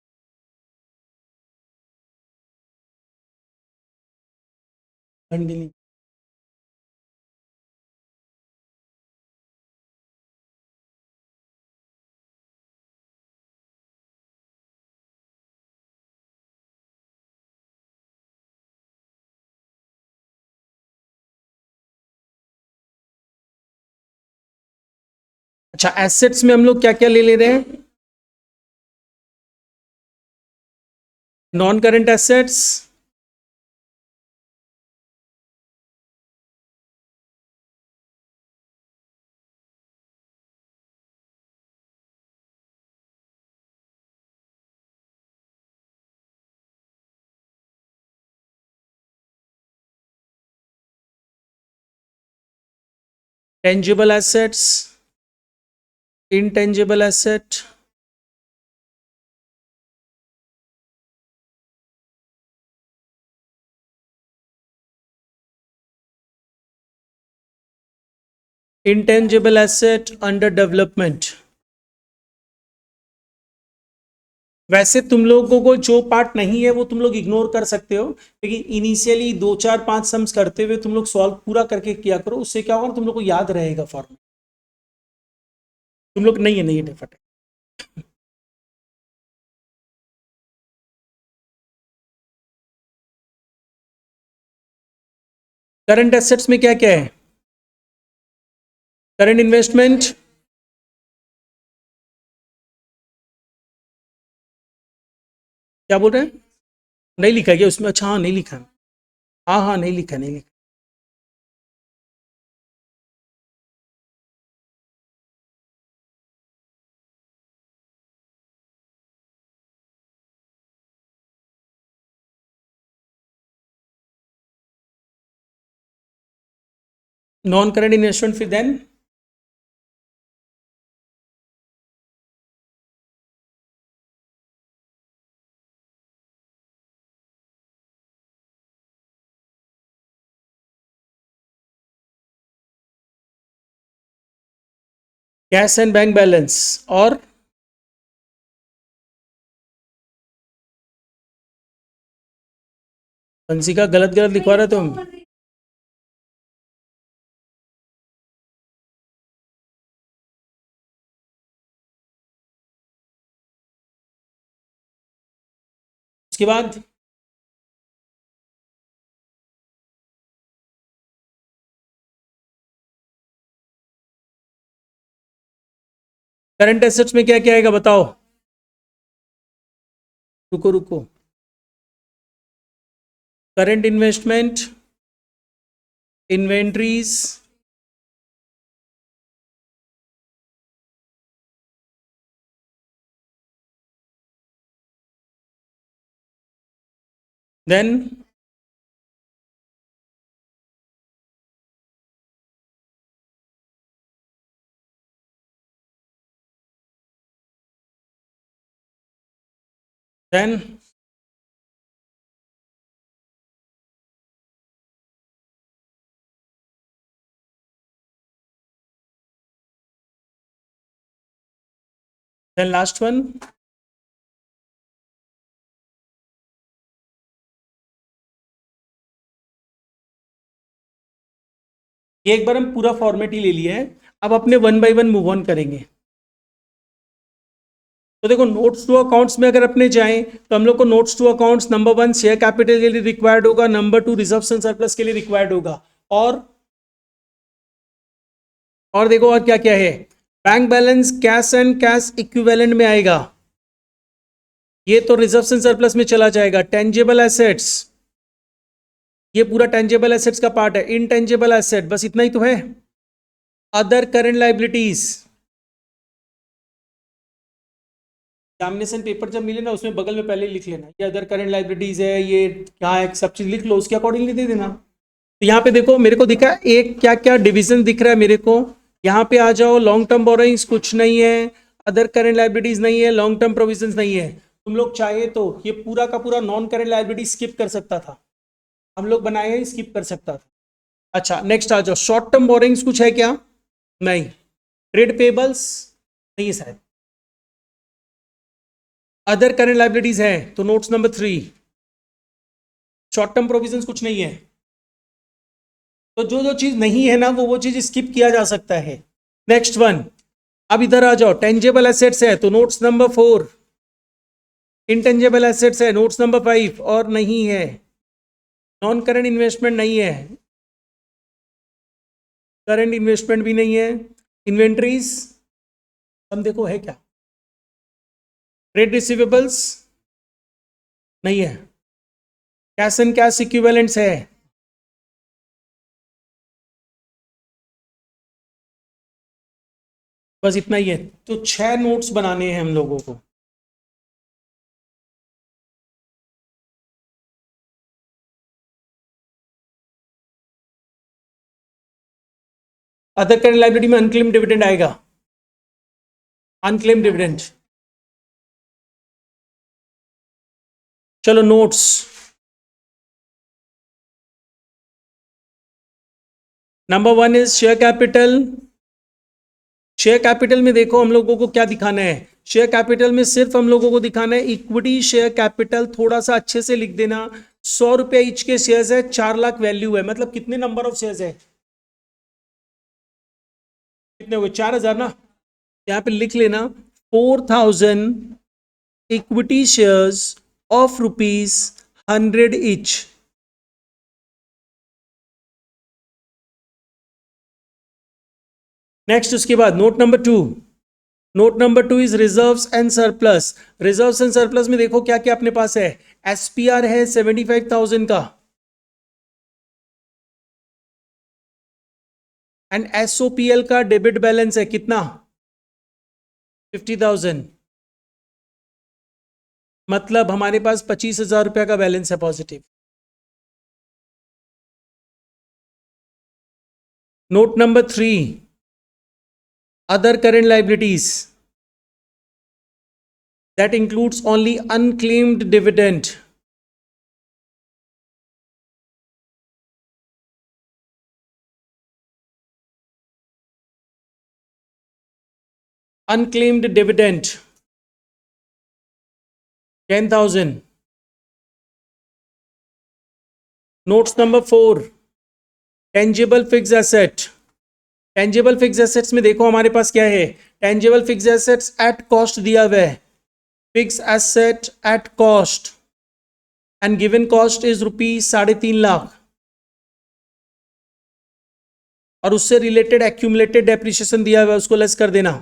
S1: handling. अच्छा, एसेट्स में हम लोग क्या क्या ले रहे हैं? Non current assets, tangible assets, intangible asset, intangible asset under development। वैसे तुम लोगों को जो पार्ट नहीं है वो तुम लोग इग्नोर कर सकते हो, लेकिन इनिशियली 2 4 5 सम्स करते हुए तुम लोग सॉल्व पूरा करके किया करो, उससे क्या होगा तुम लोग को याद रहेगा फॉर्मूला। तुम लोग नहीं है डिफरेंट। करंट एसेट्स में क्या क्या है? करंट इन्वेस्टमेंट, क्या बोल रहे हैं? नहीं लिखा क्या उसमें? अच्छा हाँ, नहीं लिखा। हाँ हाँ, नहीं लिखा, नहीं लिखा। नॉन करंट इन्वेस्टमेंट फिर then cash and bank balance. और बंसी का गलत गलत लिखवा रहे तुम। उसके बाद करंट एसेट्स में क्या क्या आएगा बताओ? रुको रुको, current investment, inventories, then then then last one. ये एक बार हम पूरा फॉर्मेट ही ले लिया है, अब अपने one by one move on करेंगे। तो देखो, नोट्स टू अकाउंट्स में अगर अपने जाएं तो हम लोग को notes to accounts number 1 share capital के लिए रिक्वायर्ड होगा, नंबर 2 रिजर्व्स एंड सरप्लस के लिए रिक्वायर्ड होगा, और देखो और क्या क्या है। Bank balance cash and cash equivalent में आएगा, ये तो रिजर्व्स एंड सरप्लस में चला जाएगा। टेंजेबल एसेट्स, ये पूरा टेंजेबल एसेट्स का पार्ट है। इनटेंजेबल एसेट बस इतना ही तो है। Other current liabilities, examination paper जब मिले ना उसमें बगल में पहले लिख लेना ये अदर करंट लाइबिलिटीज है, ये क्या है, सब चीज लिख लो, उसके अकॉर्डिंगली दे देना। तो यहाँ पे देखो मेरे को दिखा एक क्या क्या डिवीजन दिख रहा है मेरे को। यहाँ पे आ जाओ, लॉन्ग टर्म बोरोइंग्स कुछ नहीं है, अदर करंट लाइबिलिटीज नहीं है, लॉन्ग टर्म प्रोविजंस नहीं है। तुम लोग चाहे तो ये पूरा का पूरा नॉन करंट लाइबिलिटी स्किप कर सकता था, हम लोग बनाए हैं स्किप कर सकता था। अच्छा नेक्स्ट आ जाओ, शॉर्ट टर्म बोरोइंग्स कुछ है क्या? नहीं। ट्रेड पेबल्स नहीं है शायद। अदर करंट लाइबिलिटीज है तो notes number 3। Short term provisions कुछ नहीं है, तो जो जो चीज नहीं है ना वो चीज स्किप किया जा सकता है। नेक्स्ट वन, अब इधर आ जाओ, टेंजेबल एसेट्स है तो नोट्स नंबर 4, इनटेंजेबल एसेट्स है नोट्स नंबर 5 और नहीं है। नॉन करंट इन्वेस्टमेंट नहीं है, करंट इन्वेस्टमेंट भी नहीं है। इन्वेंट्रीज हम देखो है क्या? ट्रेड रिसीवेबल्स नहीं है। कैश एंड कैश इक्विवेलेंट्स है। बस इतना ही है। तो 6 नोट्स बनाने हैं हम लोगों को। अदर करंट लायबिलिटी में अनक्लेम डिविडेंड आएगा, अनक्लेम डिविडेंड। चलो notes, number 1 is share capital. Share capital में देखो हम लोगों को क्या दिखाना है, शेयर कैपिटल में सिर्फ हम लोगों को दिखाना है इक्विटी शेयर कैपिटल। थोड़ा सा अच्छे से लिख देना, 100 रुपए ईच के शेयर्स है, 4 लाख वैल्यू है, मतलब कितने नंबर ऑफ शेयर्स है, कितने हुए, 4000 ना। यहाँ पे लिख लेना 4000 equity shares of ₹100 each. Next उसके बाद note number 2, note number 2 is reserves and surplus. Reserves and surplus में देखो क्या क्या अपने पास है। एसपीआर है 75,000 का, एंड एसओपीएल का डेबिट बैलेंस है कितना, 50,000। मतलब हमारे पास 25,000 रुपया का बैलेंस है positive. Note number 3, other current liabilities, that includes only unclaimed dividend. Unclaimed dividend 10,000. Notes number 4, tangible fixed asset. Tangible fix assets में देखो हमारे पास क्या है, tangible fix assets at cost दिया हुआ है, fix asset at cost and given cost is ₹3.5 lakh, और उससे रिलेटेड एक्यूमुलेटेड डेप्रिसिएशन दिया हुआ है, उसको लेस कर देना।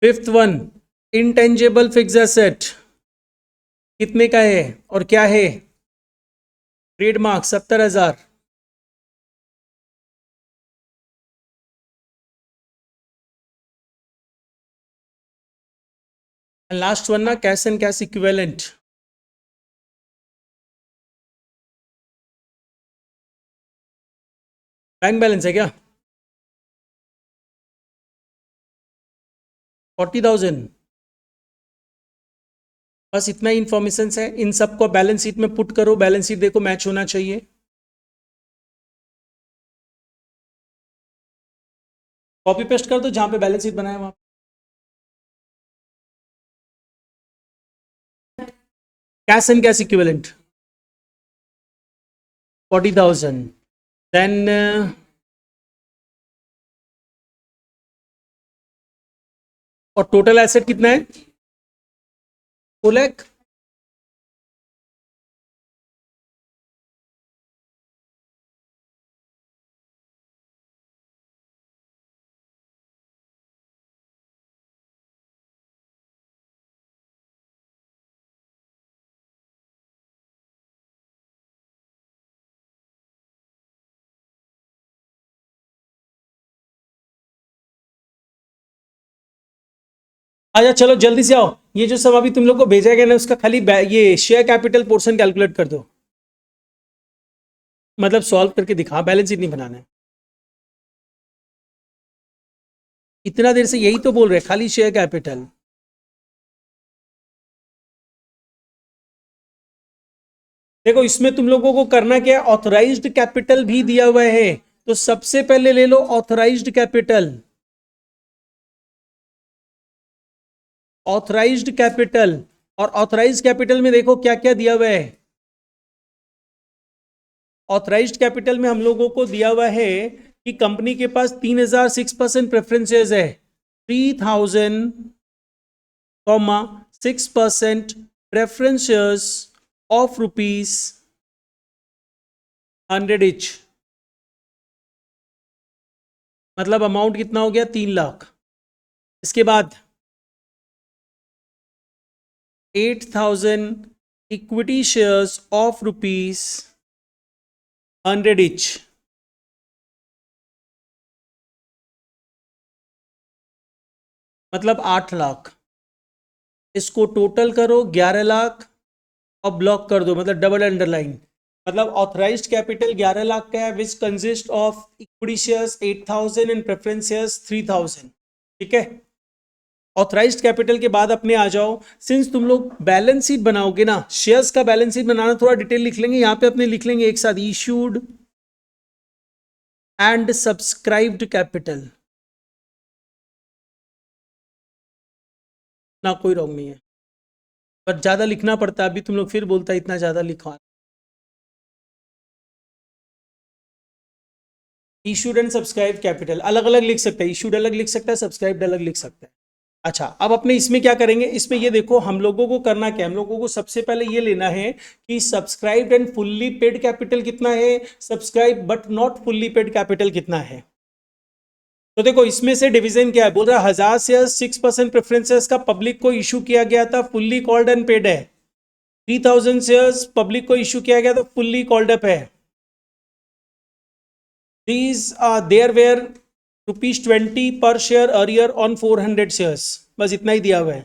S1: Fifth one, intangible fix asset कितने का है और क्या है, ट्रेडमार्क 70,000। लास्ट वन ना cash and cash equivalent, bank balance है क्या, 40,000। बस इतना ही इंफॉर्मेशन है, इन सबको बैलेंस शीट में पुट करो, बैलेंस शीट देखो मैच होना चाहिए। कॉपी पेस्ट कर दो जहां पे बैलेंस शीट बनाया वहां। Cash and cash equivalent 40,000, then और टोटल एसेट कितना है, 4 लाख। अच्छा चलो जल्दी से आओ, ये जो सब अभी तुम लोग को भेजा गया ना उसका खाली ये शेयर कैपिटल पोर्शन कैलकुलेट कर दो, मतलब सॉल्व करके दिखा, बैलेंस शीट नहीं बनाना है। इतना देर से यही तो बोल रहे हैं, खाली शेयर कैपिटल। देखो इसमें तुम लोगों को करना क्या है, ऑथराइज्ड कैपिटल भी दिया हुआ है, तो सबसे पहले ले लो ऑथराइज्ड कैपिटल। ऑथराइज्ड कैपिटल, और ऑथराइज्ड कैपिटल में देखो क्या क्या दिया हुआ है। ऑथराइज्ड कैपिटल में हम लोगों को दिया हुआ है कि कंपनी के पास 3000 6% प्रेफरेंसेस है, 3000 6% प्रेफरेंसेस ऑफ रुपीज 100 इच, मतलब अमाउंट कितना हो गया 3 लाख। इसके बाद 8000 equity shares of rupees 100 etch, मतलब 8 लाख। इसको टोटल करो 11 लाख और ब्लॉक कर दो, मतलब डबल अंडरलाइन। मतलब ऑथराइज्ड कैपिटल 11 लाख का है, which consist of equity shares 8000 and preference shares 3000। ठीक है, ऑथराइज्ड कैपिटल के बाद अपने आ जाओ, सिंस तुम लोग बैलेंस शीट बनाओगे ना, शेयर्स का बैलेंस शीट बनाना थोड़ा डिटेल लिख लेंगे, यहां पे अपने लिख लेंगे एक साथ, इशूड एंड सब्सक्राइब्ड कैपिटल, ना कोई रॉन्ग नहीं है, पर ज्यादा लिखना पड़ता है, अभी तुम लोग फिर बोलता है इतना ज्यादा लिखवा। इशूड एंड सब्सक्राइब कैपिटल अलग अलग लिख सकते हैं, इशूड अलग लिख सकता है, सब्सक्राइब्ड अलग लिख सकता है। अच्छा, अब अपने इसमें क्या करेंगे, इसमें ये देखो हम लोगों को करना क्या है, हम लोगों को सबसे पहले ये लेना है कि subscribed and fully paid capital कितना है, subscribe but not fully paid capital कितना है। तो देखो इसमें से डिवीजन क्या है, बोल रहा है 1000 शेयर 6% प्रेफरेंसेस का पब्लिक को इशू किया गया था, फुल्ली कॉल्ड एंड पेड है। 3000 शेयर्स पब्लिक को इशू किया गया था, फुल्ली कॉल्ड अप है। These there were ₹20 per share earlier on 400 shares, बस इतना ही दिया हुआ है।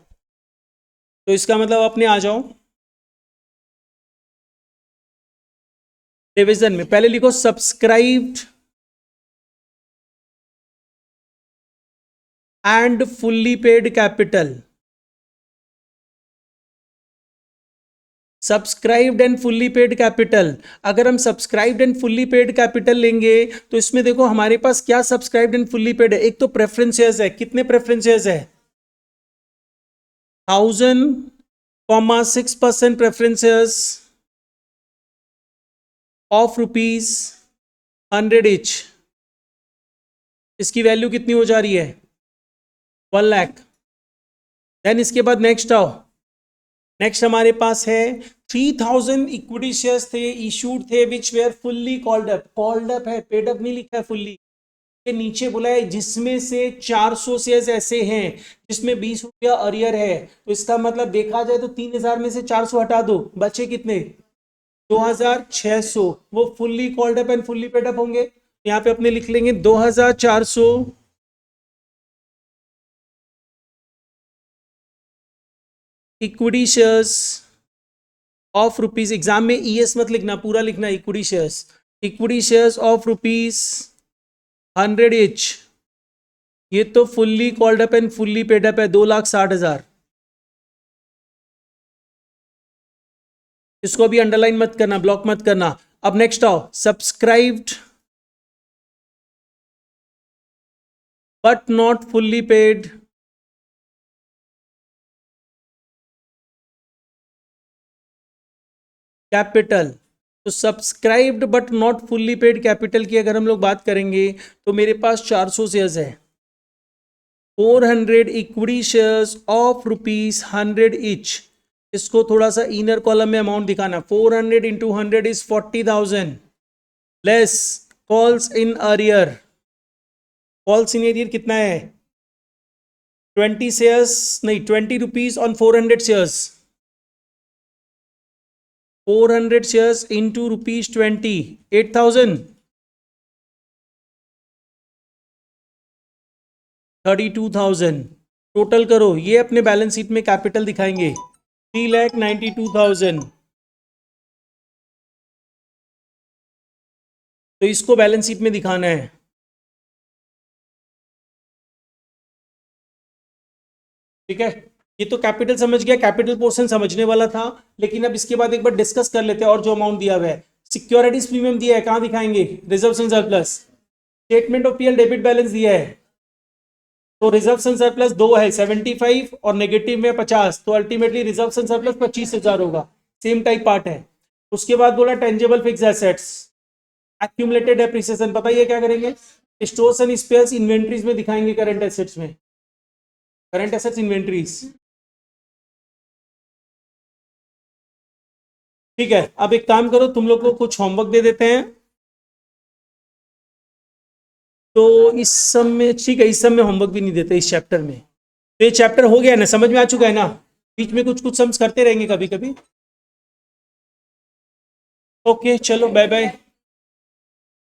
S1: तो इसका मतलब अपने आ जाओ डिवीजन में, पहले लिखो subscribed and fully paid capital, subscribed and fully paid capital. अगर हम subscribed and fully paid capital लेंगे तो इसमें देखो हमारे पास क्या सब्सक्राइब्ड एंड फुल्ली पेड है, एक तो प्रेफरेंस शेयर्स है, कितने प्रेफरेंस शेयर्स है 1000,6% preference shares of rupees 100 etch, इसकी वैल्यू कितनी हो जा रही है 1 लाख। देन इसके बाद नेक्स्ट आओ, नेक्स्ट हमारे पास है 3000 इक्विटी शेयर्स थे, इशूड थे, which were fully called up, called up है, पेड अप नहीं लिखा है फुल्ली, के नीचे बोला है जिसमें से 400 शेयर्स ऐसे हैं जिसमें 20 रुपया अरियर है। तो इसका मतलब देखा जाए तो 3000 में से 400 हटा दो, बचे कितने 2600, वो fully called up and fully paid up होंगे। यहाँ पे अपने लिख लेंगे 2400 equity shares of rupees, exam में ईएस मत लिखना, पूरा लिखना equity shares, equity shares of rupees 100 etch, ये तो fully called up and fully paid up है, 2,60,000। इसको भी अंडरलाइन मत करना, ब्लॉक मत करना। अब नेक्स्ट आओ, subscribed but not fully paid capital. तो subscribed but not fully paid capital की अगर हम लोग बात करेंगे तो मेरे पास 400 शेयर्स है, 400 equity shares of rupees 100 etch. इसको थोड़ा सा इनर कॉलम में अमाउंट दिखाना, 400 into 100 is 40,000 less calls in arrear, calls in arrear कितना है 20 शेयर्स, नहीं 20 rupees on 400 shares, 400 shares into rupees 20, 8,000, 32,000। Total करो, ये अपने बैलेंस शीट में कैपिटल दिखाएंगे 3,92,000, तो इसको बैलेंस शीट में दिखाना है। ठीक है, ये तो कैपिटल समझ गया, कैपिटल पोर्शन समझने वाला था। लेकिन अब इसके बाद एक बार डिस्कस कर लेते हैं और जो अमाउंट दिया हुआ है। सिक्योरिटीज प्रीमियम दिया है, कहाँ दिखाएंगे? Reserves and surplus. Statement of PL debit balance दिया है, तो रिजर्व्स एंड सरप्लस दो है 75 और नेगेटिव में 50, तो अल्टीमेटली रिजर्व्स एंड सरप्लस 25,000 होगा। सेम टाइप पार्ट है। उसके बाद बोला tangible fix assets, accumulated depreciation, बताइए क्या करेंगे? स्टोर्स एंड स्पेयर्स इन्वेंट्रीज में दिखाएंगे, करंट एसेट्स में, करंट एसेट्स इन्वेंट्रीज। ठीक है, अब एक काम करो, तुम लोग को कुछ होमवर्क दे देते हैं। तो इस सब में ठीक है, इस सब में होमवर्क भी नहीं देते इस चैप्टर में। तो ये चैप्टर हो गया ना, समझ में आ चुका है ना? बीच में कुछ कुछ सम्स करते रहेंगे कभी कभी। ओके चलो, बाय बाय।